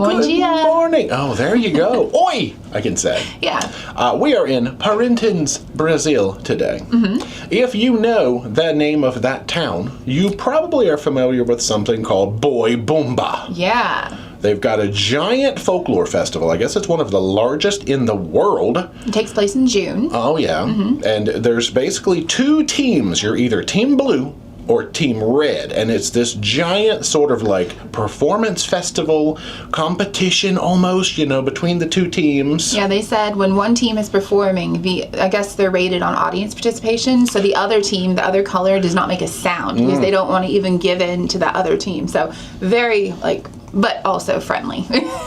Good morning. Oh, there you go. Oi, I can say. Yeah. We are in Parintins, Brazil today. If you know the name of that town, you probably are familiar with something called Boi Bumba. Yeah. They've got a giant folklore festival. I guess it's one of the largest in the world. It takes place in June. Oh, yeah. And there's basically two teams. You're either Team Blue or Team Red, and it's this giant sort of like performance festival competition almost, you know, between the two teams. Yeah, they said when one team is performing, I guess they're rated on audience participation, so the other team, the other color, does not make a sound because they don't want to even give in to the other team. So very but also friendly.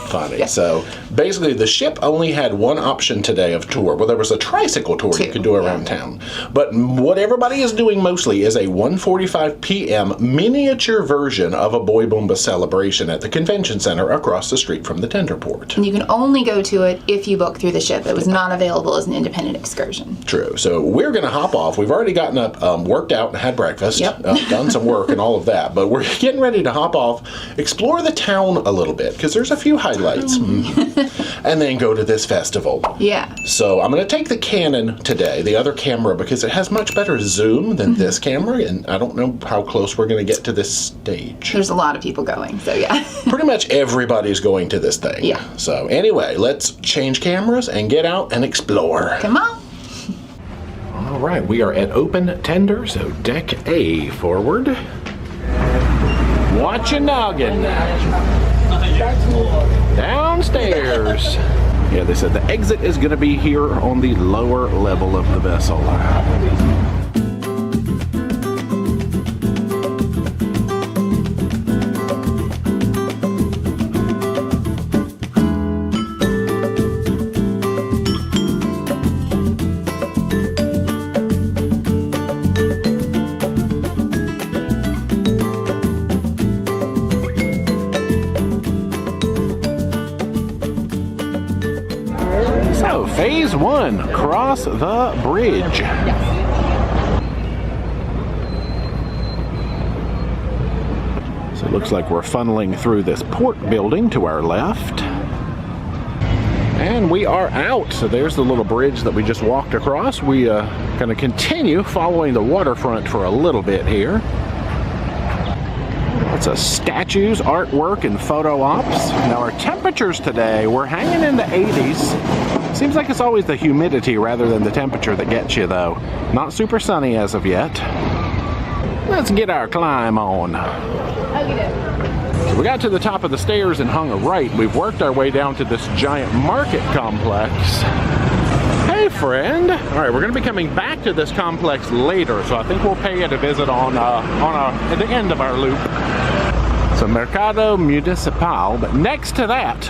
Funny. Yeah. So basically the ship only had one option today of tour. Well, there was a tricycle tour you could do around town. But what everybody is doing mostly is a 1:45 p.m. miniature version of a Boi Bumba celebration at the convention center across the street from the tender port. And you can only go to it if you book through the ship. It was not available as an independent excursion. True. So we're going to hop off. We've already gotten up, worked out and had breakfast, done some work and all of that. But we're getting ready to hop off, explore the town a little bit, because there's a few highlights, and then go to this festival. Yeah. So I'm going to take the Canon today, the other camera, because it has much better zoom than this camera, and I don't know how close we're going to get to this stage. There's a lot of people going, so yeah. Pretty much everybody's going to this thing. Yeah. So anyway, let's change cameras and get out and explore. Come on. All right, we are at open tender, so deck A forward. Watch your noggin. Downstairs. Yeah, they said the exit is going to be here on the lower level of the vessel. So, phase one, cross the bridge. So it looks like we're funneling through this port building to our left. And we are out. So there's the little bridge that we just walked across. We going to continue following the waterfront for a little bit here. Lots of statues, artwork, and photo ops. Now our temperatures today, we're hanging in the 80s. Seems like it's always the humidity rather than the temperature that gets you though. Not super sunny as of yet. Let's get our climb on. So we got to the top of the stairs and hung a right. We've worked our way down to this giant market complex. Hey friend. All right, we're gonna be coming back to this complex later, so I think we'll pay it a visit at the end of our loop. So Mercado Municipal, but next to that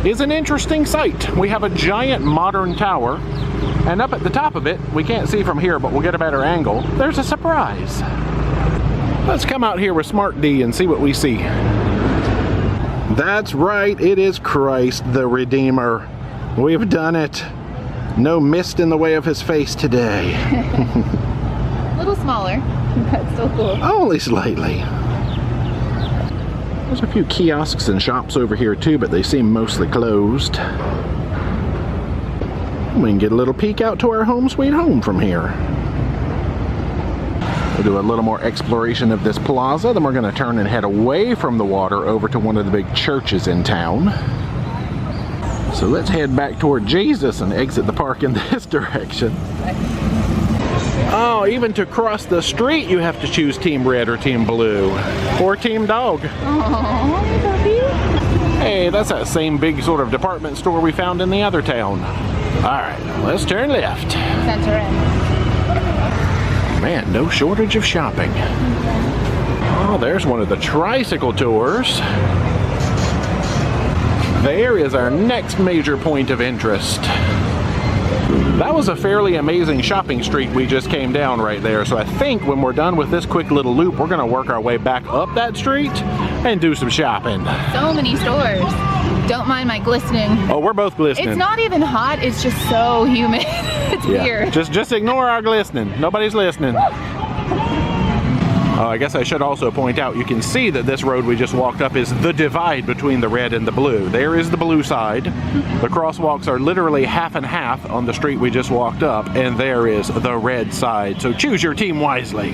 is an interesting sight. We have a giant modern tower, and up at the top of it, we can't see from here, but we'll get a better angle. There's a surprise. Let's come out here with Smart D and see what we see. That's right, it is Christ the Redeemer. We've done it. No mist in the way of his face today. A little smaller, but still cool. Only slightly. There's a few kiosks and shops over here too, but they seem mostly closed. We can get a little peek out to our home sweet home from here. We'll do a little more exploration of this plaza, then we're going to turn and head away from the water over to one of the big churches in town. So let's head back toward Jesus and exit the park in this direction. Oh, even to cross the street you have to choose Team Red or Team Blue. Or Team Dog. Aww, puppy. Hey, that's that same big sort of department store we found in the other town. Alright, let's turn left. Center in. Man, no shortage of shopping. Oh, there's one of the tricycle tours. There is our next major point of interest. That was a fairly amazing shopping street we just came down right there, so I think when we're done with this quick little loop, we're gonna work our way back up that street and do some shopping. So many stores. Don't mind my glistening. Oh, we're both glistening. It's not even hot, it's just so humid. It's weird. Just ignore our glistening. Nobody's listening. I guess I should also point out, you can see that this road we just walked up is the divide between the red and the blue. There is the blue side. The crosswalks are literally half and half on the street we just walked up, and there is the red side. So choose your team wisely.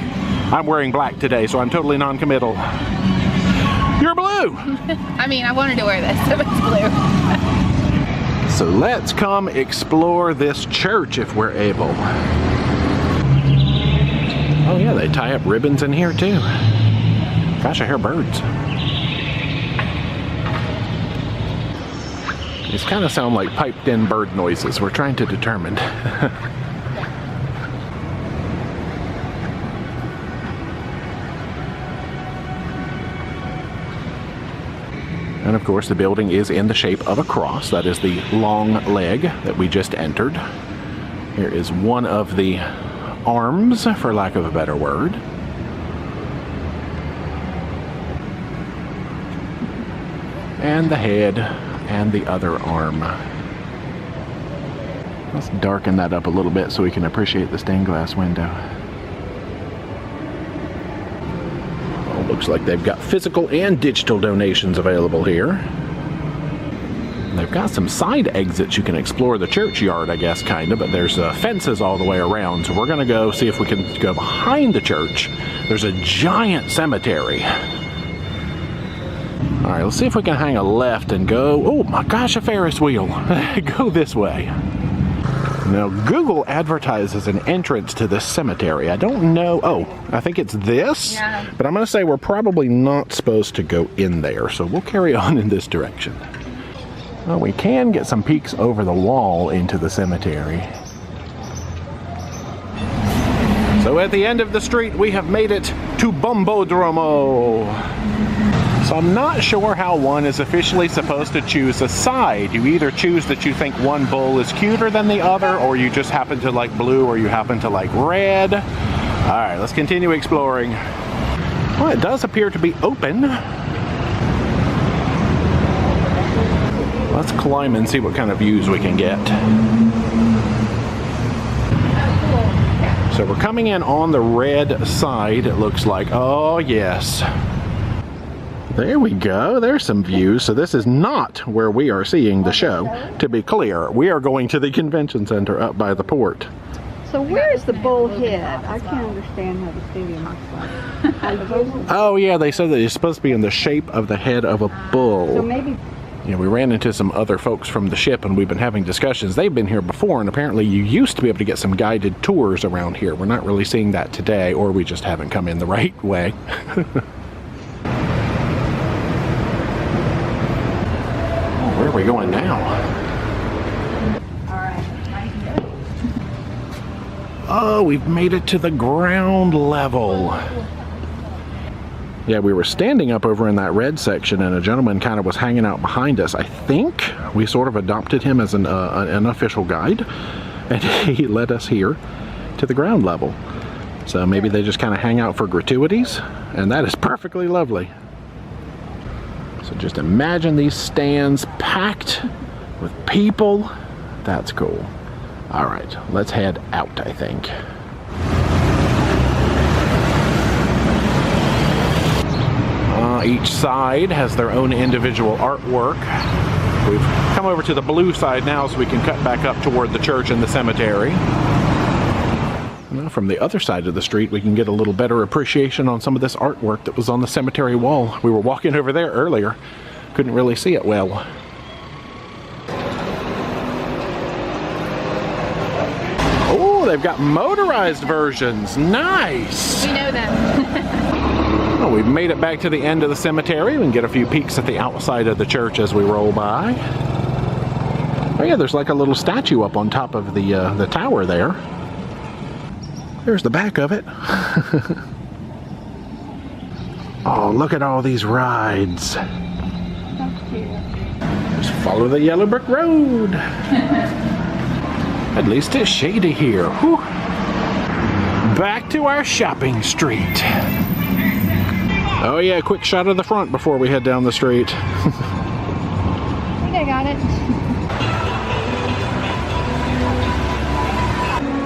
I'm wearing black today, so I'm totally non-committal. You're blue! I mean, I wanted to wear this, so it's blue. So let's come explore this church if we're able. Oh yeah, they tie up ribbons in here too. Gosh, I hear birds. These kind of sound like piped in bird noises. We're trying to determine. And of course the building is in the shape of a cross. That is the long leg that we just entered. Here is one of the arms, for lack of a better word. And the head and the other arm. Let's darken that up a little bit so we can appreciate the stained glass window. Well, looks like they've got physical and digital donations available here. They've got some side exits you can explore the churchyard, I guess, kind of, but there's fences all the way around, so we're going to go see if we can go behind the church. There's a giant cemetery. All right, let's see if we can hang a left and go, oh my gosh, a Ferris wheel. Go this way. Now, Google advertises an entrance to this cemetery. I don't know, oh, I think it's this, yeah. But I'm going to say we're probably not supposed to go in there, so we'll carry on in this direction. Well, we can get some peeks over the wall into the cemetery. So at the end of the street, we have made it to Bumbodrome. So I'm not sure how one is officially supposed to choose a side. You either choose that you think one bull is cuter than the other, or you just happen to like blue, or you happen to like red. All right, let's continue exploring. Well, it does appear to be open. Let's climb and see what kind of views we can get. So we're coming in on the red side, it looks like. Oh, yes. There we go. There's some views. So this is not where we are seeing the show. To be clear, we are going to the convention center up by the port. So where is the bull head? I can't understand how the stadium looks like. Oh, yeah, they said that it's supposed to be in the shape of the head of a bull. So maybe... Yeah, we ran into some other folks from the ship and we've been having discussions. They've been here before, and apparently you used to be able to get some guided tours around here. We're not really seeing that today, or we just haven't come in the right way. Oh, where are we going now? Oh, we've made it to the ground level. Yeah, we were standing up over in that red section and a gentleman kind of was hanging out behind us. I think we sort of adopted him as an unofficial guide, and he led us here to the ground level. So maybe they just kind of hang out for gratuities, and that is perfectly lovely. So just imagine these stands packed with people. That's cool. All right, let's head out, I think. Each side has their own individual artwork. We've come over to the blue side now so we can cut back up toward the church and the cemetery. Now from the other side of the street we can get a little better appreciation on some of this artwork that was on the cemetery wall. We were walking over there earlier. Couldn't really see it well. Oh, they've got motorized versions. Nice! We know them. Well, we've made it back to the end of the cemetery. We can get a few peeks at the outside of the church as we roll by. Oh yeah, there's like a little statue up on top of the tower there. There's the back of it. Oh, look at all these rides. Just follow the yellow brick road. At least it's shady here. Whew. Back to our shopping street. Oh yeah, quick shot of the front before we head down the street. I think I got it.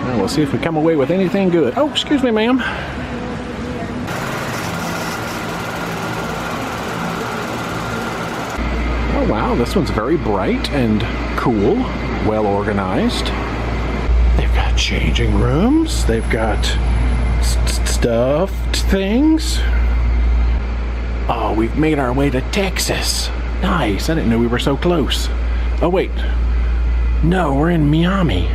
Now we'll see if we come away with anything good. Oh, excuse me, ma'am. Wow, this one's very bright and cool, well organized. They've got changing rooms. They've got stuffed things. Oh, we've made our way to Texas. Nice. I didn't know we were so close. Oh, wait. No, we're in Miami.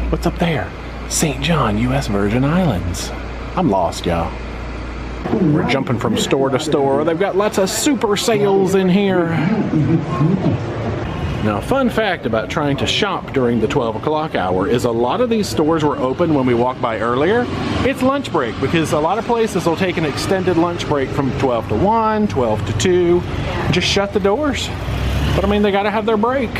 What's up there? St. John, U.S. Virgin Islands. I'm lost, y'all. We're jumping from store to store. They've got lots of super sales in here. Now, fun fact about trying to shop during the 12 o'clock hour is a lot of these stores were open when we walked by earlier. It's lunch break because a lot of places will take an extended lunch break from 12 to 1, 12 to 2, just shut the doors. But I mean, they gotta have their break.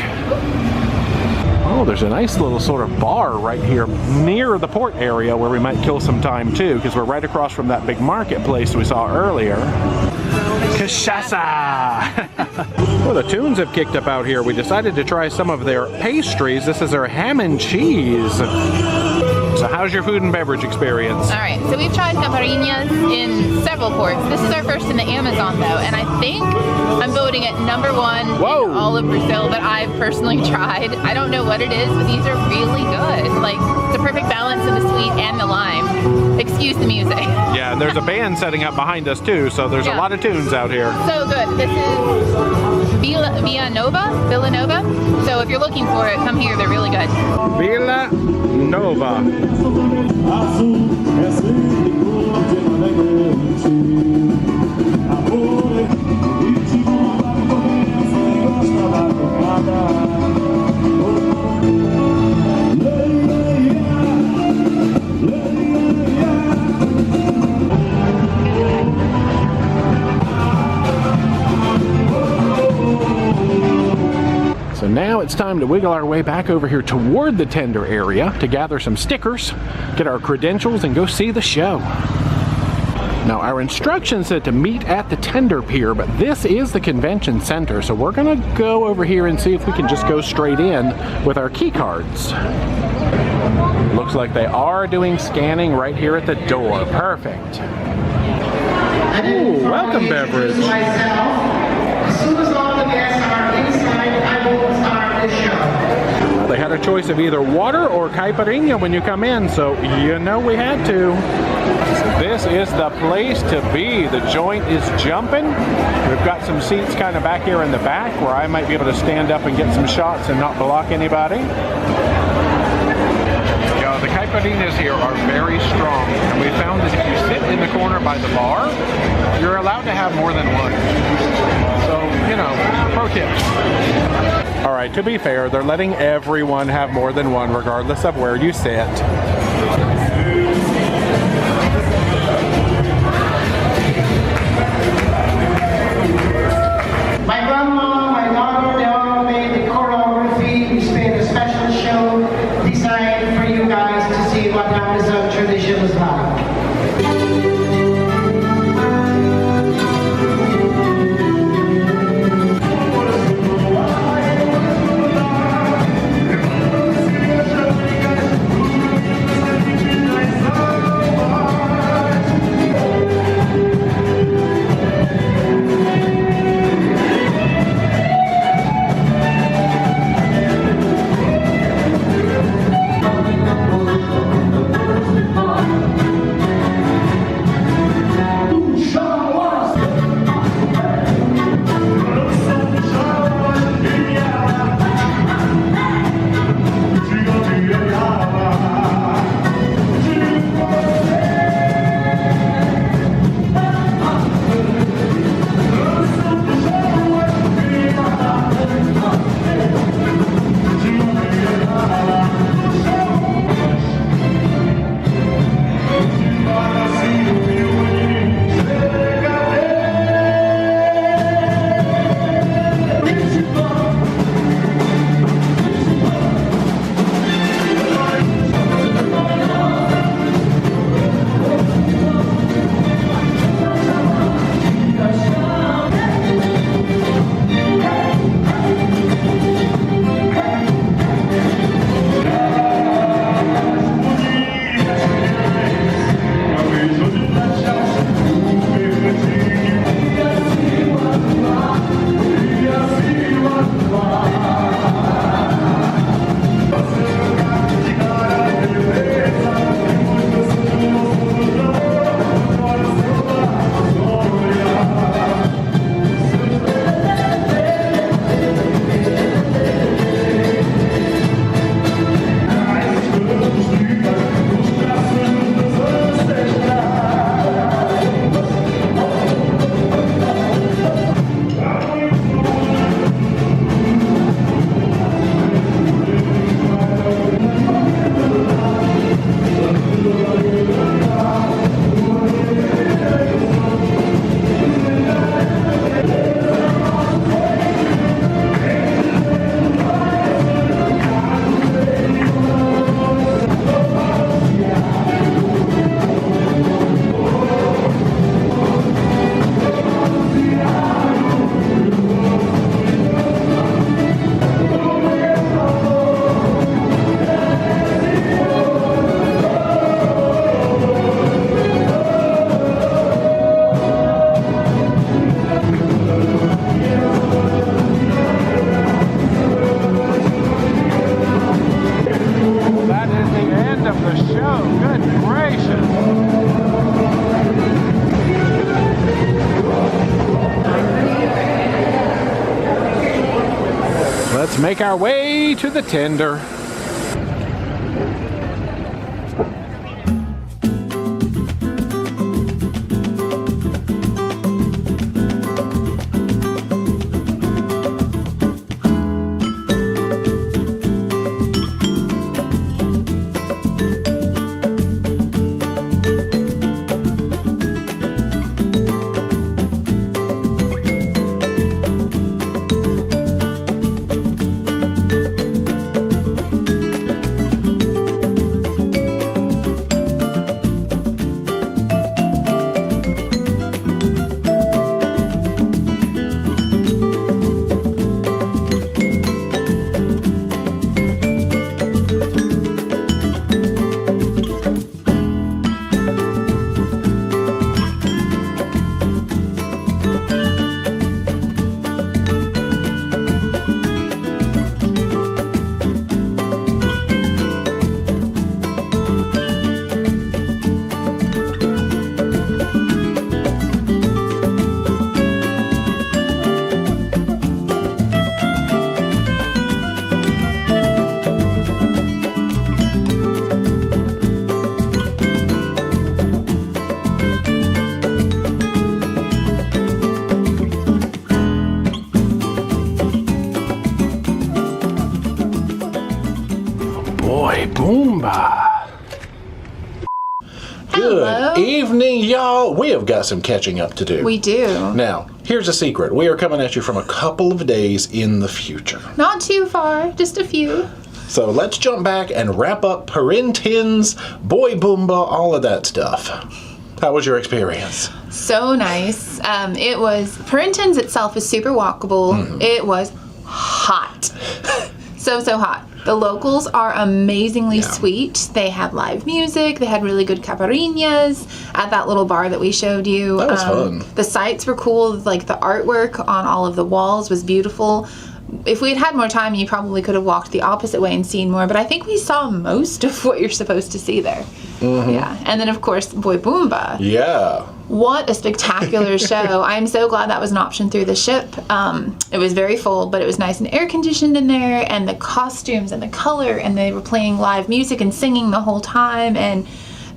Oh, there's a nice little sort of bar right here near the port area where we might kill some time too, because we're right across from that big marketplace we saw earlier. Cachaça! Well, the tunes have kicked up out here. We decided to try some of their pastries. This is their ham and cheese. So how's your food and beverage experience? All right, so we've tried caipirinhas in several ports. This is our first in the Amazon though, and I think I'm voting it #1 Whoa. in all of Brazil that I've personally tried. I don't know what it is, but these are really good. Like, it's a perfect balance of the sweet and the lime. Excuse the music. Yeah, and there's a band setting up behind us too, so there's a lot of tunes out here. So good. This is Villanova. So if you're looking for it, come here. They're really good. Villanova. So now it's time to wiggle our way back over here toward the tender area to gather some stickers, get our credentials, and go see the show. Now, our instructions said to meet at the tender pier, but this is the convention center, so we're gonna go over here and see if we can just go straight in with our key cards. Looks like they are doing scanning right here at the door. Perfect. Ooh, welcome beverage. As soon as all the guests are inside, I will start the show. They had a choice of either water or caipirinha when you come in, so you know we had to. This is the place to be. The joint is jumping. We've got some seats kind of back here in the back where I might be able to stand up and get some shots and not block anybody. The caipirinhas here are very strong, and we found that if you sit in the corner by the bar, you're allowed to have more than one. So, you know, pro tips. All right, to be fair, they're letting everyone have more than one regardless of where you sit. My grandma, my daughter, they all made the choreography. We made a special show designed for you guys to see what Amazon tradition is like. make our way to the tender. Boi Bumba. Hello. Good evening, y'all. We have got some catching up to do. We do. Now, here's a secret. We are coming at you from a couple of days in the future. Not too far, just a few. So let's jump back and wrap up Parintins, Boi Bumba, all of that stuff. How was your experience? So nice. Parintins itself is super walkable. It was hot. So hot. The locals are amazingly sweet. They had live music. They had really good caipirinhas at that little bar that we showed you. That was fun. The sights were cool. Like the artwork on all of the walls was beautiful. If we had had more time, you probably could have walked the opposite way and seen more, but I think we saw most of what you're supposed to see there. Yeah. And then, of course, Boi Bumba. Yeah. What a spectacular show. I'm so glad that was an option through the ship. It was very full, but it was nice and air conditioned in there, and the costumes and the color, and they were playing live music and singing the whole time, and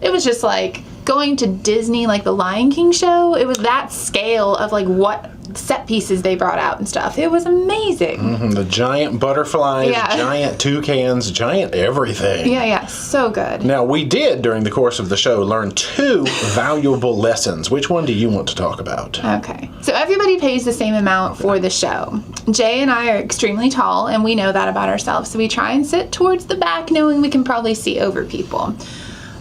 it was just like going to Disney, like the Lion King show. It was that scale of like what set pieces they brought out and stuff. It was amazing. The giant butterflies, giant toucans, giant everything. Yeah, so good. Now, we did, during the course of the show, learn 2 valuable lessons. Which one do you want to talk about? Okay. So everybody pays the same amount for the show. Jay and I are extremely tall, and we know that about ourselves, so we try and sit towards the back knowing we can probably see over people.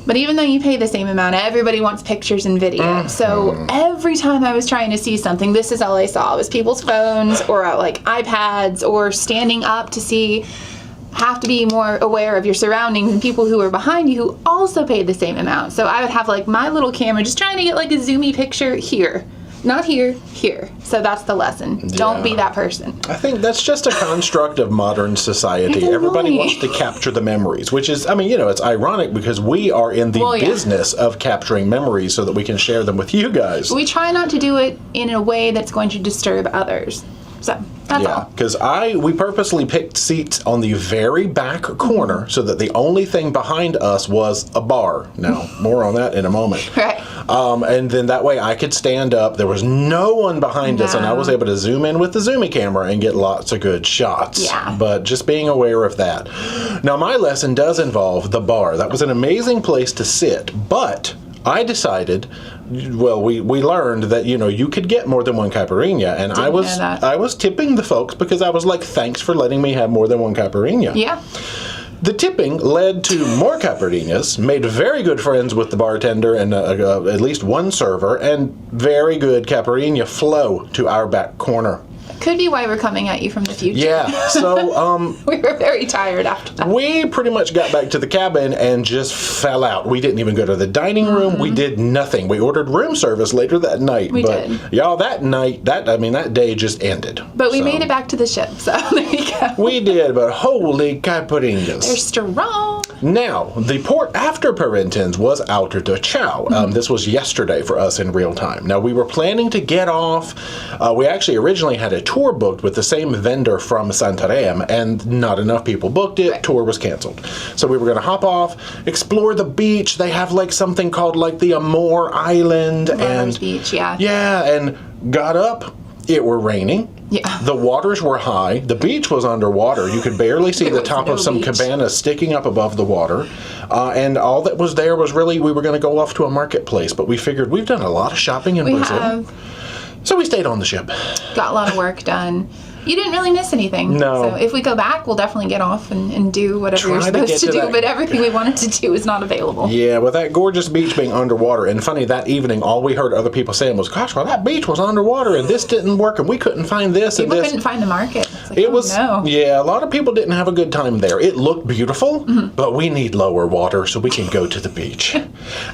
But even though you pay the same amount, everybody wants pictures and video. So every time I was trying to see something, this is all I saw. It was people's phones or like iPads or standing up to see. Have to be more aware of your surroundings and people who are behind you who also paid the same amount. So I would have like my little camera just trying to get like a zoomy picture here. Not here, here. So that's the lesson. Don't be that person. I think that's just a construct of modern society. Everybody wants to capture the memories, which is, I mean, you know, it's ironic because we are in the business of capturing memories so that we can share them with you guys. We try not to do it in a way that's going to disturb others. So that's all. Because we purposely picked seats on the very back corner so that the only thing behind us was a bar. Now, more on that in a moment. Right. And then that way I could stand up. There was no one behind us, and I was able to zoom in with the zoomy camera and get lots of good shots. Yeah. But just being aware of that. Now, my lesson does involve the bar. That was an amazing place to sit, but I decided, well, we learned that, you know, you could get more than one caipirinha, and I was tipping the folks because I was like, thanks for letting me have more than one caipirinha. Yeah. The tipping led to more caipirinhas, made very good friends with the bartender and at least one server, and very good caipirinha flow to our back corner. Could be why we're coming at you from the future. Yeah, so we were very tired after that. We pretty much got back to the cabin and just fell out. We didn't even go to the dining room. We did nothing. We ordered room service later that night. We did. Y'all, that night, that day just ended. But we made it back to the ship, so there you go. We did, but holy caipirinhas. They're strong. Now, the port after Parintins was Alter Do Chão. This was yesterday for us in real time. Now, we were planning to get off. We actually originally had a tour booked with the same vendor from Santarém, and not enough people booked it. Tour was canceled. So we were going to hop off, explore the beach. They have like something called like the Amor Island. And beach, yeah. Yeah, and got up. It were raining. Yeah. The waters were high. The beach was underwater. You could barely see the top of some cabanas sticking up above the water. And all that was there was really, we were going to go off to a marketplace, but we figured we've done a lot of shopping in Brazil. So we stayed on the ship. Got a lot of work done. You didn't really miss anything. No. So if we go back, we'll definitely get off and do whatever you're supposed to do, but everything we wanted to do is not available. Yeah, with that gorgeous beach being underwater, and funny, that evening, all we heard other people saying was, gosh, well, that beach was underwater, and this didn't work, and we couldn't find this People and this. couldn't find the market. It's like, It was, no. yeah, a lot of people didn't have a good time there. It looked beautiful, but we need lower water so we can go to the beach.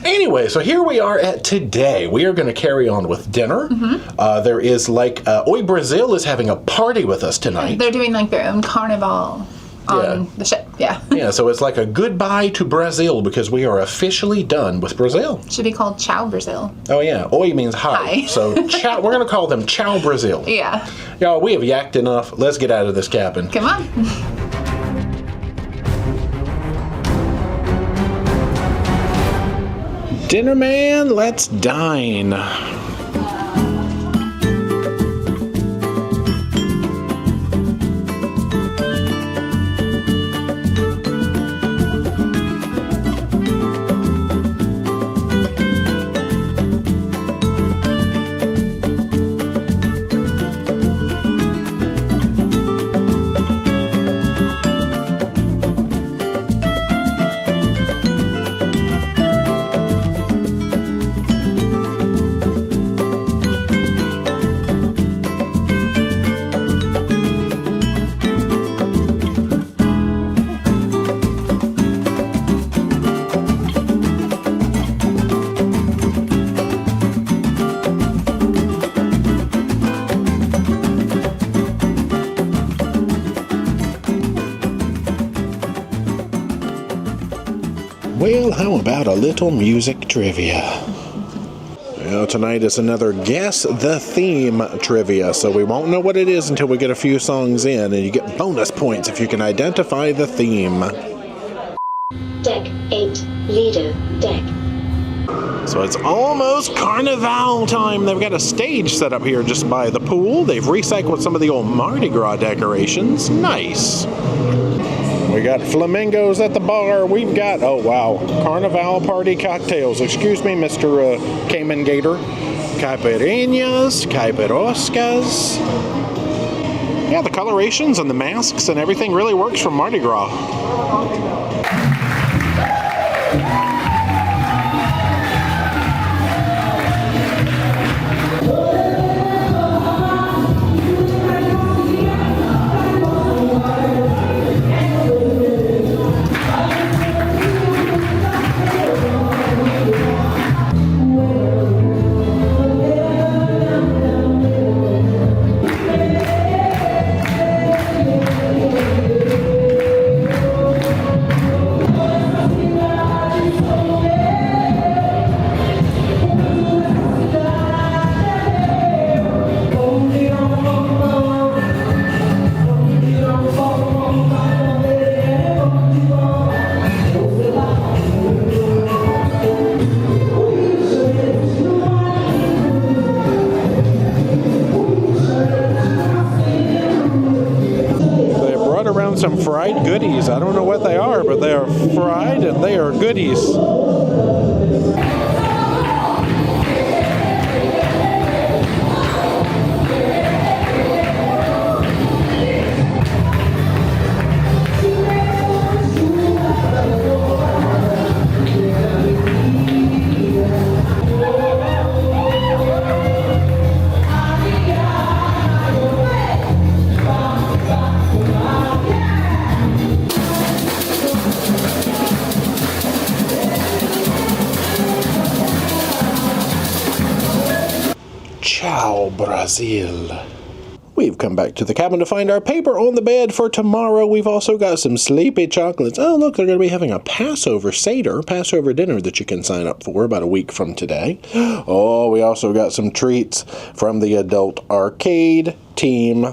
Anyway, so here we are at today. We are going to carry on with dinner. There is like, Oi Brazil is having a party with us tonight. They're doing like their own carnival on the ship. Yeah. Yeah, so it's like a goodbye to Brazil because we are officially done with Brazil. Should be called Ciao Brazil. Oh yeah, Oi means hi. Hi. So ciao, we're going to call them Ciao Brazil. Yeah. Y'all, we have yacked enough. Let's get out of this cabin. Come on. Dinner man, let's dine. Well, how about a little music trivia? Well, tonight is another Guess the Theme trivia, so we won't know what it is until we get a few songs in, and you get bonus points if you can identify the theme. Deck 8, Lido, deck. So it's almost Carnival time. They've got a stage set up here just by the pool. They've recycled some of the old Mardi Gras decorations. Nice. We got flamingos at the bar. We've got, oh wow, Carnival party cocktails. Excuse me, Mr. Cayman Gator. Caipirinhas, caipiroscas. Yeah, the colorations and the masks and everything really works from Mardi Gras. Some fried goodies. I don't know what they are, but they are fried and they are goodies. Ciao, Brazil. We've come back to the cabin to find our paper on the bed for tomorrow. We've also got some sleepy chocolates. Oh, look, they're going to be having a Passover dinner that you can sign up for about a week from today. Oh, we also got some treats from the adult arcade team.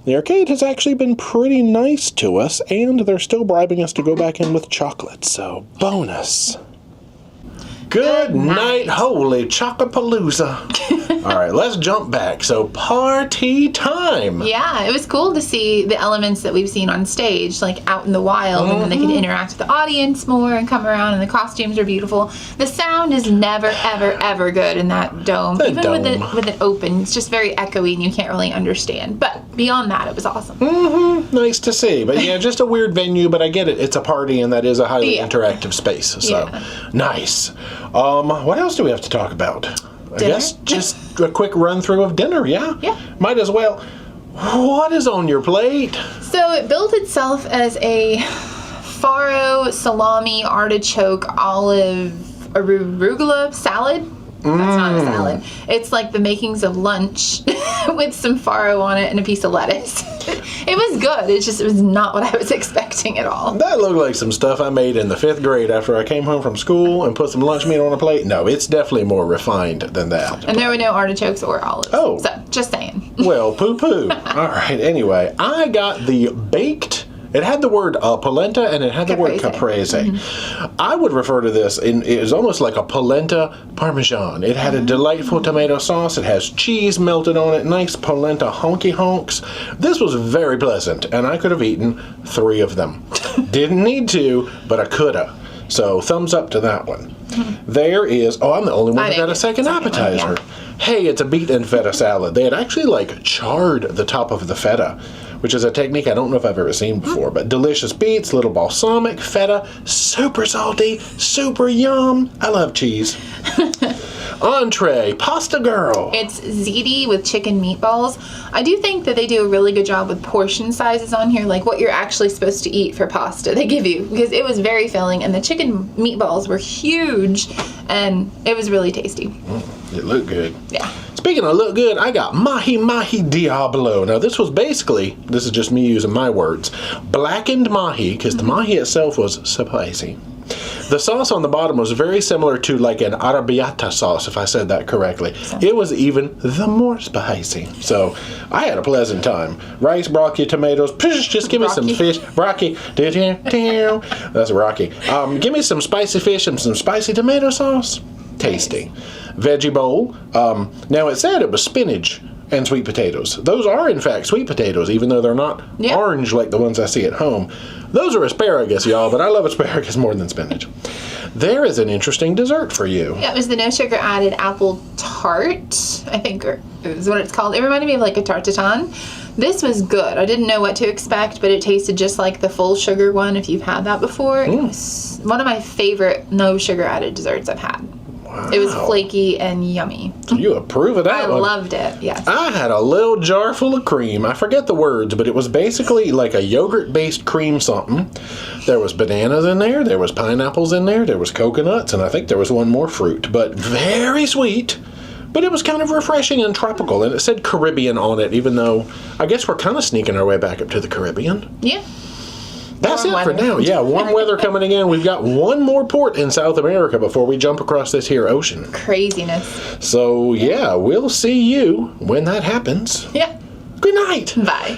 The arcade has actually been pretty nice to us, and they're still bribing us to go back in with chocolate, so bonus. Good night, holy Chocopalooza. All right, let's jump back. So, party time. Yeah, it was cool to see the elements that we've seen on stage, like out in the wild, and then they could interact with the audience more and come around, and the costumes are beautiful. The sound is never, ever, ever good in that dome. With it open, it's just very echoey, and you can't really understand. But beyond that, it was awesome. Nice to see. But yeah, just a weird venue, but I get it. It's a party, and that is a highly interactive space. So, nice. What else do we have to talk about? I guess just a quick run through of dinner, yeah? Yeah. Might as well. What is on your plate? So it billed itself as a farro, salami, artichoke, olive, arugula salad. That's not a salad. It's like the makings of lunch with some farro on it and a piece of lettuce. It was good. It was not what I was expecting at all. That looked like some stuff I made in the 5th grade after I came home from school and put some lunch meat on a plate. No, it's definitely more refined than that. And there were no artichokes or olives. Oh. So, just saying. Well, poo-poo. All right, anyway, I got the baked. It had the word polenta and it had the word caprese. I would refer to this, it was almost like a polenta parmesan. It had a delightful tomato sauce. It has cheese melted on it, nice polenta honky honks. This was very pleasant, and I could have eaten 3 of them. Didn't need to, but I coulda. So thumbs up to that one. There is, I'm the only one that got a second appetizer. Hey, it's a beet and feta salad. They had actually charred the top of the feta, which is a technique I don't know if I've ever seen before, but delicious beets, little balsamic, feta, super salty, super yum. I love cheese. Entree, pasta girl. It's ziti with chicken meatballs. I do think that they do a really good job with portion sizes on here, like what you're actually supposed to eat for pasta they give you, because it was very filling, and the chicken meatballs were huge, and it was really tasty. It looked good. Yeah. Speaking of look good, I got mahi mahi diablo. Now this was basically, this is just me using my words, blackened mahi, because the mahi itself was spicy. The sauce on the bottom was very similar to like an arrabbiata sauce, if I said that correctly. It was even the more spicy. So I had a pleasant time. Rice, broccoli, tomatoes. Just give me some fish. Broccoli. That's Rocky. Give me some spicy fish and some spicy tomato sauce. Tasty. Veggie bowl. Now it said it was spinach and sweet potatoes. Those are in fact sweet potatoes, even though they're not orange like the ones I see at home. Those are asparagus, y'all, but I love asparagus more than spinach. There is an interesting dessert for you. Yeah, it was the no sugar added apple tart, I think is what it's called. It reminded me of like a tarte tatin. This was good. I didn't know what to expect, but it tasted just like the full sugar one if you've had that before. It was one of my favorite no sugar added desserts I've had. Wow. It was flaky and yummy. You approve of that one? I loved it, yes. I had a little jar full of cream. I forget the words, but it was basically like a yogurt-based cream something. There was bananas in there, there was pineapples in there, there was coconuts, and I think there was one more fruit. But very sweet. But it was kind of refreshing and tropical, and it said Caribbean on it, even though I guess we're kind of sneaking our way back up to the Caribbean. Yeah. That's it for now. Yeah, warm weather coming again. We've got one more port in South America before we jump across this here ocean. Craziness. So, yeah, we'll see you when that happens. Yeah. Good night. Bye.